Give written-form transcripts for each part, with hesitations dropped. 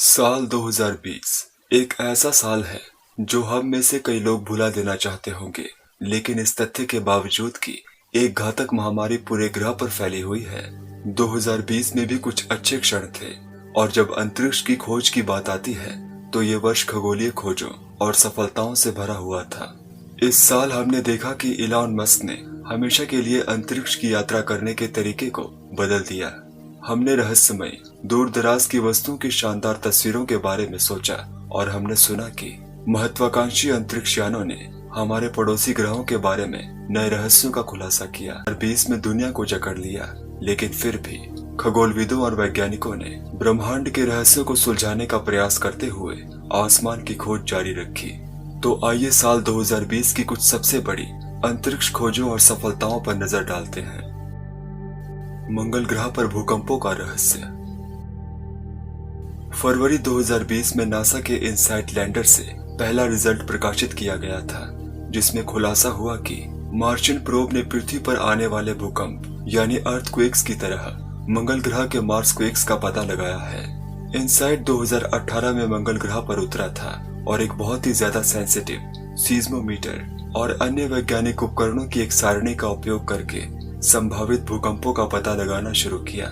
साल 2020 एक ऐसा साल है जो हम में से कई लोग भुला देना चाहते होंगे, लेकिन इस तथ्य के बावजूद कि एक घातक महामारी पूरे ग्रह पर फैली हुई है। 2020 में भी कुछ अच्छे क्षण थे, और जब अंतरिक्ष की खोज की बात आती है तो ये वर्ष खगोलीय खोजों और सफलताओं से भरा हुआ था। इस साल हमने देखा कि इलॉन मस्क ने हमेशा के लिए अंतरिक्ष की यात्रा करने के तरीके को बदल दिया। हमने रहस्यमय दूर दराज की वस्तुओं की शानदार तस्वीरों के बारे में सोचा, और हमने सुना कि महत्वाकांक्षी अंतरिक्ष यानों ने हमारे पड़ोसी ग्रहों के बारे में नए रहस्यों का खुलासा किया। 2020 में दुनिया को जकड़ लिया, लेकिन फिर भी खगोलविदों और वैज्ञानिकों ने ब्रह्मांड के रहस्यों को सुलझाने का प्रयास करते हुए आसमान की खोज जारी रखी। तो आइए साल 2020 की कुछ सबसे बड़ी अंतरिक्ष खोजों और सफलताओं पर नजर डालते हैं। मंगल ग्रह पर भूकंपों का रहस्य। फरवरी 2020 में नासा के इनसाइट लैंडर से पहला रिजल्ट प्रकाशित किया गया था, जिसमें खुलासा हुआ कि मार्शियन प्रोब ने पृथ्वी पर आने वाले भूकंप यानी अर्थक्वेक्स की तरह मंगल ग्रह के मार्सक्वेक्स का पता लगाया है। इनसाइट 2018 में मंगल ग्रह पर उतरा था और एक बहुत ही ज्यादा सेंसिटिव सीज्मोमीटर और अन्य वैज्ञानिक उपकरणों की एक सारणी का उपयोग करके संभावित भूकंपों का पता लगाना शुरू किया।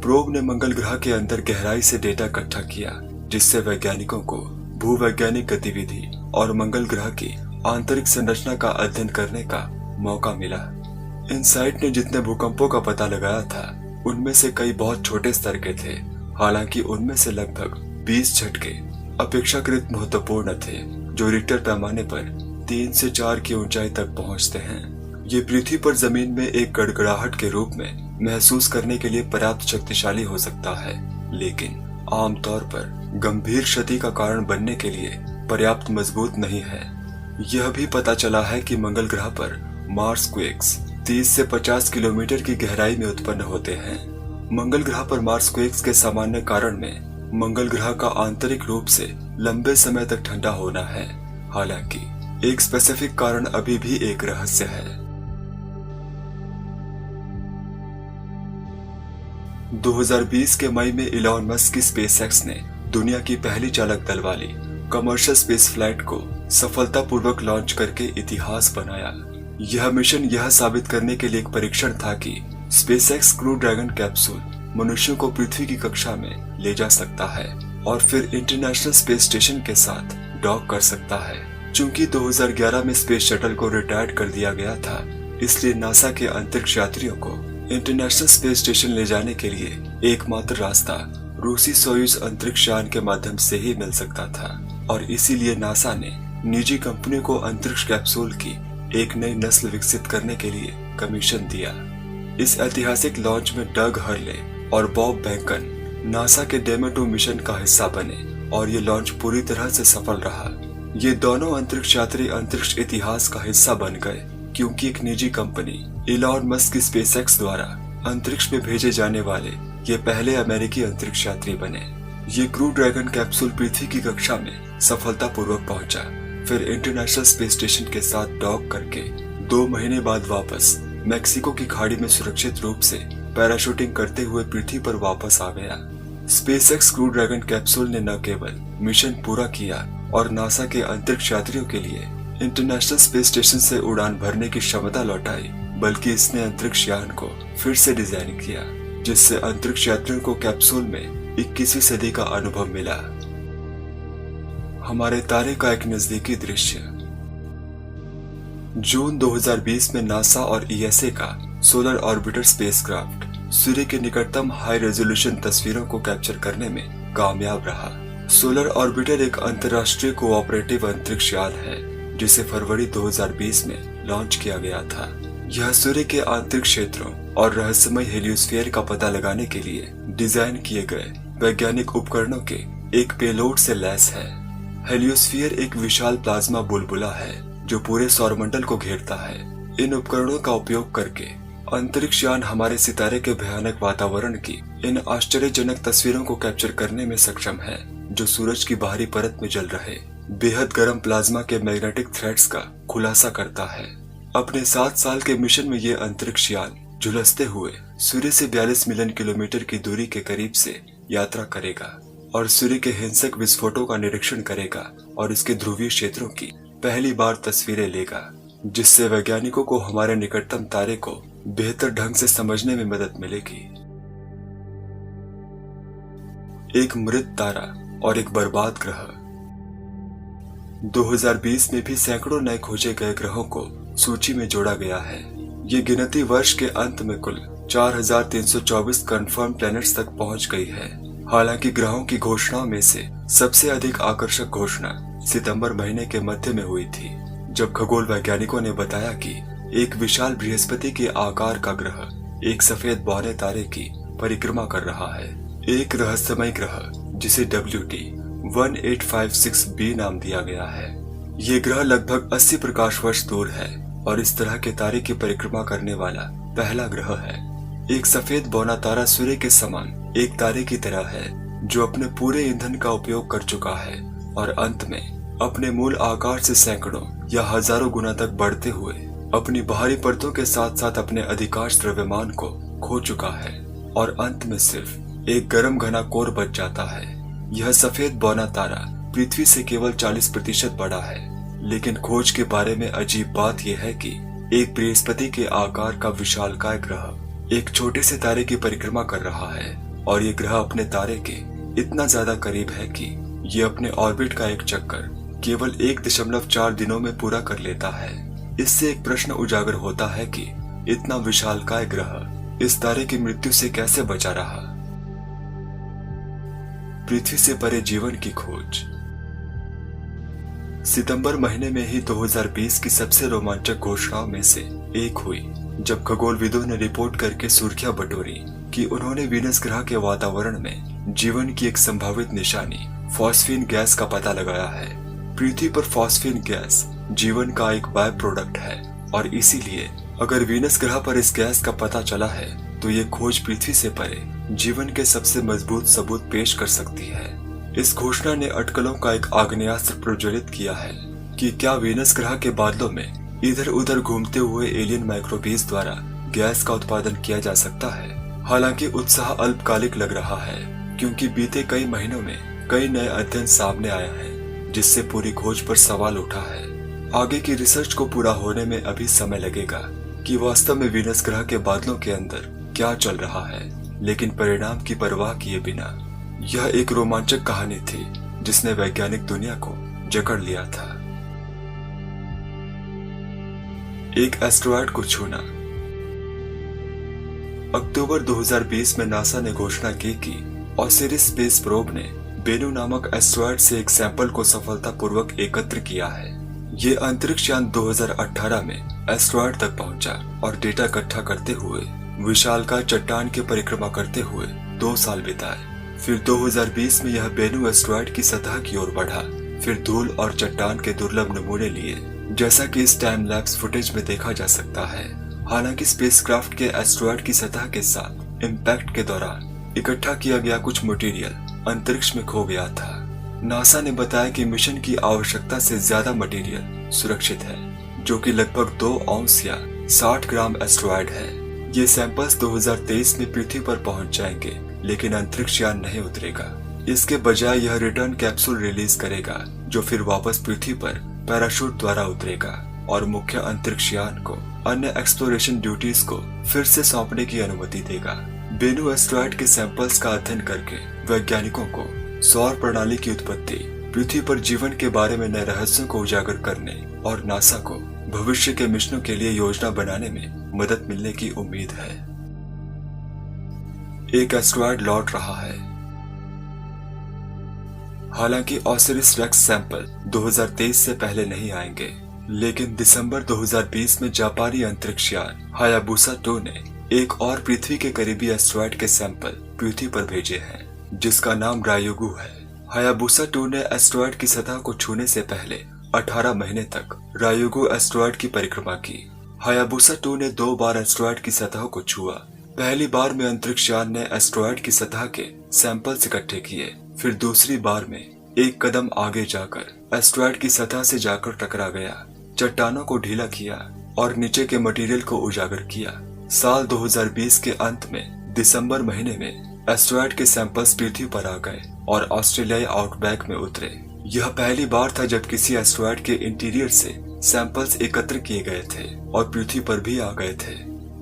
प्रोब ने मंगल ग्रह के अंदर गहराई से डेटा इकट्ठा किया, जिससे वैज्ञानिकों को भूवैज्ञानिक गतिविधि और मंगल ग्रह की आंतरिक संरचना का अध्ययन करने का मौका मिला। इनसाइट ने जितने भूकंपों का पता लगाया था, उनमें से कई बहुत छोटे स्तर के थे। हालांकि उनमें से लगभग 20 झटके अपेक्षाकृत महत्वपूर्ण थे, जो रिक्टर पैमाने पर 3 से 4 की ऊंचाई तक पहुंचते हैं। ये पृथ्वी पर जमीन में एक गड़गड़ाहट के रूप में महसूस करने के लिए पर्याप्त शक्तिशाली हो सकता है, लेकिन आमतौर पर गंभीर क्षति का कारण बनने के लिए पर्याप्त मजबूत नहीं है। यह भी पता चला है कि मंगल ग्रह पर मार्सक्वेक्स 30 से 50 किलोमीटर की गहराई में उत्पन्न होते हैं। मंगल ग्रह पर मार्सक्वेक्स के सामान्य कारण में मंगल ग्रह का आंतरिक रूप से लंबे समय तक ठंडा होना है। हालांकि एक स्पेसिफिक कारण अभी भी एक रहस्य है। 2020 के मई में इलॉन मस्क की स्पेसएक्स ने दुनिया की पहली चालक दल वाली कमर्शियल स्पेस फ्लाइट को सफलतापूर्वक लॉन्च करके इतिहास बनाया। यह मिशन यह साबित करने के लिए एक परीक्षण था कि स्पेसएक्स क्रू ड्रैगन कैप्सूल मनुष्यों को पृथ्वी की कक्षा में ले जा सकता है और फिर इंटरनेशनल स्पेस स्टेशन के साथ डॉक कर सकता है। चूंकि 2011 में स्पेस शटल को रिटायर कर दिया गया था, इसलिए नासा के अंतरिक्ष यात्रियों को इंटरनेशनल स्पेस स्टेशन ले जाने के लिए एकमात्र रास्ता रूसी सोयूज अंतरिक्ष यान के माध्यम से ही मिल सकता था, और इसीलिए नासा ने निजी कंपनी को अंतरिक्ष कैप्सूल की एक नई नस्ल विकसित करने के लिए कमीशन दिया। इस ऐतिहासिक लॉन्च में डग हर्ले और बॉब बैंकन नासा के डेमो 2 मिशन का हिस्सा बने, और ये लॉन्च पूरी तरह से सफल रहा। ये दोनों अंतरिक्ष यात्री अंतरिक्ष इतिहास का हिस्सा बन गए, क्योंकि एक निजी कंपनी इलॉन मस्क की स्पेसएक्स द्वारा अंतरिक्ष में भेजे जाने वाले ये पहले अमेरिकी अंतरिक्ष यात्री बने। ये क्रू ड्रैगन कैप्सूल पृथ्वी की कक्षा में सफलतापूर्वक पहुंचा, फिर इंटरनेशनल स्पेस स्टेशन के साथ डॉक करके 2 महीने बाद वापस मैक्सिको की खाड़ी में सुरक्षित रूप से पैराशूटिंग करते हुए पृथ्वी पर वापस आ गया। स्पेसएक्स क्रू ड्रैगन कैप्सूल ने न केवल मिशन पूरा किया और नासा के अंतरिक्ष यात्रियों के लिए इंटरनेशनल स्पेस स्टेशन से उड़ान भरने की क्षमता लौटाई, बल्कि इसने अंतरिक्ष यान को फिर से डिजाइन किया, जिससे अंतरिक्ष यात्रियों को कैप्सूल में 21वीं सदी का अनुभव मिला। हमारे तारे का एक नजदीकी दृश्य। जून 2020 में नासा और ईएसए का सोलर ऑर्बिटर स्पेसक्राफ्ट सूर्य के निकटतम हाई रेजोल्यूशन तस्वीरों को कैप्चर करने में कामयाब रहा। सोलर ऑर्बिटर एक अंतर्राष्ट्रीय कोऑपरेटिव अंतरिक्ष यान है, जिसे फरवरी 2020 में लॉन्च किया गया था। यह सूर्य के आंतरिक क्षेत्रों और रहस्यमय हेलियोस्फीयर का पता लगाने के लिए डिजाइन किए गए वैज्ञानिक उपकरणों के एक पेलोड से लैस है। हेलियोस्फीयर एक विशाल प्लाज्मा बुलबुला है जो पूरे सौरमंडल को घेरता है। इन उपकरणों का उपयोग करके अंतरिक्ष यान हमारे सितारे के भयानक वातावरण की इन आश्चर्यजनक तस्वीरों को कैप्चर करने में सक्षम है, जो सूरज की बाहरी परत में जल रहे बेहद गर्म प्लाज्मा के मैग्नेटिक थ्रेड्स का खुलासा करता है। अपने 7 साल के मिशन में ये अंतरिक्ष यान झुलसते हुए सूर्य से 42 मिलियन किलोमीटर की दूरी के करीब से यात्रा करेगा और सूर्य के हिंसक विस्फोटों का निरीक्षण करेगा और इसके ध्रुवीय क्षेत्रों की पहली बार तस्वीरें लेगा, जिससे वैज्ञानिकों को हमारे निकटतम तारे को बेहतर ढंग से समझने में मदद मिलेगी। एक मृत तारा और एक बर्बाद ग्रह। 2020 में भी सैकड़ों नए खोजे गए ग्रहों को सूची में जोड़ा गया है। ये गिनती वर्ष के अंत में कुल 4,324 कंफर्म प्लैनेट्स तक पहुंच गई है। हालांकि ग्रहों की घोषणाओं में से सबसे अधिक आकर्षक घोषणा सितंबर महीने के मध्य में हुई थी, जब खगोल वैज्ञानिकों ने बताया कि एक विशाल बृहस्पति के आकार का ग्रह एक सफेद बौने तारे की परिक्रमा कर रहा है। एक रहस्यमय ग्रह जिसे WT 1856b नाम दिया गया है। ये ग्रह लगभग 80 प्रकाश वर्ष दूर है और इस तरह के तारे की परिक्रमा करने वाला पहला ग्रह है। एक सफेद बौना तारा सूर्य के समान एक तारे की तरह है जो अपने पूरे ईंधन का उपयोग कर चुका है और अंत में अपने मूल आकार से सैकड़ों या हजारों गुना तक बढ़ते हुए अपनी बाहरी परतों के साथ साथ अपने अधिकांश द्रव्यमान को खो चुका है और अंत में सिर्फ एक गर्म घना कोर बच जाता है। यह सफेद बौना तारा पृथ्वी से केवल 40% बड़ा है, लेकिन खोज के बारे में अजीब बात यह है कि एक बृहस्पति के आकार का विशालकाय ग्रह एक छोटे से तारे की परिक्रमा कर रहा है और ये ग्रह अपने तारे के इतना ज्यादा करीब है कि ये अपने ऑर्बिट का एक चक्कर केवल 1.4 दिनों में पूरा कर लेता है। इससे एक प्रश्न उजागर होता है कि इतना विशालकाय ग्रह इस तारे की मृत्यु से कैसे बचा रहा। पृथ्वी से परे जीवन की खोज। सितंबर महीने में ही 2020 की सबसे रोमांचक घोषणाओं में से एक हुई, जब खगोलविदों ने रिपोर्ट करके सुर्खियां बटोरी कि उन्होंने वीनस ग्रह के वातावरण में जीवन की एक संभावित निशानी फॉस्फीन गैस का पता लगाया है। पृथ्वी पर फॉस्फीन गैस जीवन का एक बाय प्रोडक्ट है और इसीलिए अगर वीनस ग्रह पर इस गैस का पता चला है तो ये खोज पृथ्वी से परे जीवन के सबसे मजबूत सबूत पेश कर सकती है। इस घोषणा ने अटकलों का एक आग्नेयास्त्र प्रज्वलित किया है कि क्या वीनस ग्रह के बादलों में इधर उधर घूमते हुए एलियन माइक्रोबीज द्वारा गैस का उत्पादन किया जा सकता है। हालांकि उत्साह अल्पकालिक लग रहा है, क्योंकि बीते कई महीनों में कई नए अध्ययन सामने आए हैं जिससे पूरी खोज पर सवाल उठा है। आगे की रिसर्च को पूरा होने में अभी समय लगेगा कि वास्तव में वीनस ग्रह के बादलों के अंदर क्या चल रहा है, लेकिन परिणाम की परवाह किए बिना यह एक रोमांचक कहानी थी जिसने वैज्ञानिक दुनिया को जकड़ लिया था। एक एस्टेरॉयड को छूना। अक्टूबर 2020 में नासा ने घोषणा की कि ओसिरिस स्पेस प्रोब ने बेनू नामक एस्टेरॉयड से एक सैंपल को सफलतापूर्वक एकत्र किया है। ये अंतरिक्ष यान 2018 में एस्टेरॉयड तक पहुंचा और डेटा इकट्ठा करते हुए विशालकाय चट्टान की परिक्रमा करते हुए 2 साल बिताए। फिर 2020 में यह बेनू एस्टेरॉयड की सतह की ओर बढ़ा, फिर धूल और चट्टान के दुर्लभ नमूने लिए, जैसा कि इस टाइम लैप्स फुटेज में देखा जा सकता है। हालांकि स्पेसक्राफ्ट के एस्टेरॉयड की सतह के साथ इम्पैक्ट के दौरान इकट्ठा किया गया कुछ मटेरियल अंतरिक्ष में खो गया था। नासा ने बताया कि मिशन की आवश्यकता से ज्यादा मटेरियल सुरक्षित है, जो कि लगभग 2 औंस या 60 ग्राम एस्टेरॉयड है। ये सैंपल्स 2023 में पृथ्वी पर पहुंच जाएंगे, लेकिन अंतरिक्ष यान नहीं उतरेगा। इसके बजाय यह रिटर्न कैप्सूल रिलीज करेगा, जो फिर वापस पृथ्वी पर पैराशूट द्वारा उतरेगा और मुख्य अंतरिक्ष यान को अन्य एक्सप्लोरेशन ड्यूटीज को फिर से सौंपने की अनुमति देगा। बेनू एस्टेरॉयड के सैंपल्स का अध्ययन करके वैज्ञानिकों को सौर प्रणाली की उत्पत्ति, पृथ्वी पर जीवन के बारे में नए रहस्यों को उजागर करने और नासा को भविष्य के मिशनों के लिए योजना बनाने में मदद मिलने की उम्मीद है। एक एस्टेरॉयड लौट रहा है। हालांकि ओसिरिस रेक्स सैंपल 2023 से पहले नहीं आएंगे, लेकिन दिसंबर 2020 में जापानी अंतरिक्ष यान हायाबुसा 2 ने एक और पृथ्वी के करीबी एस्टेरॉयड के सैंपल पृथ्वी पर भेजे हैं, जिसका नाम रायुगु है। हायाबुसा 2 ने एस्टेरॉयड की सतह को छूने से पहले 18 महीने तक रायुगु एस्टेरॉयड की परिक्रमा की। हायाबुसा 2 ने 2 बार एस्टेरॉयड की सतह को छुआ। पहली बार में अंतरिक्ष यान ने एस्टेरॉयड की सतह के सैंपल्स इकट्ठे किए, फिर दूसरी बार में एक कदम आगे जाकर एस्टेरॉयड की सतह से जाकर टकरा गया, चट्टानों को ढीला किया और नीचे के मटेरियल को उजागर किया। साल 2020 के अंत में दिसंबर महीने में एस्टेरॉयड के सैंपल्स पृथ्वी पर आ गए और ऑस्ट्रेलियाई आउटबैक में उतरे। यह पहली बार था जब किसी एस्टेरॉयड के इंटीरियर से सैंपल्स एकत्र किए गए थे और पृथ्वी पर भी आ गए थे।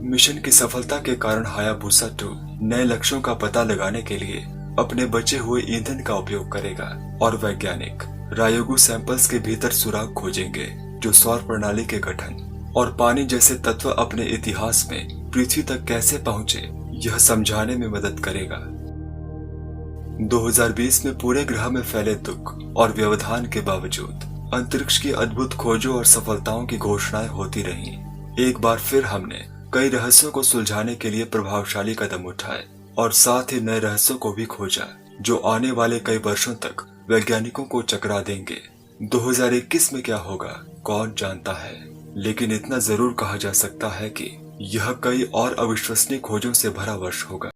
मिशन की सफलता के कारण हायाबुसा 2 नए लक्ष्यों का पता लगाने के लिए अपने बचे हुए ईंधन का उपयोग करेगा और वैज्ञानिक रायोगु सैंपल्स के भीतर सुराग खोजेंगे जो सौर प्रणाली के गठन और पानी जैसे तत्व अपने इतिहास में पृथ्वी तक कैसे पहुंचे यह समझाने में मदद करेगा। 2020 में पूरे ग्रह में फैले दुख और व्यवधान के बावजूद अंतरिक्ष की अद्भुत खोजों और सफलताओं की घोषणाएं होती रहीं। एक बार फिर हमने कई रहस्यों को सुलझाने के लिए प्रभावशाली कदम उठाए और साथ ही नए रहस्यों को भी खोजा जो आने वाले कई वर्षों तक वैज्ञानिकों को चकरा देंगे। 2021 में क्या होगा कौन जानता है, लेकिन इतना जरूर कहा जा सकता है कि यह कई और अविश्वसनीय खोजों से भरा वर्ष होगा।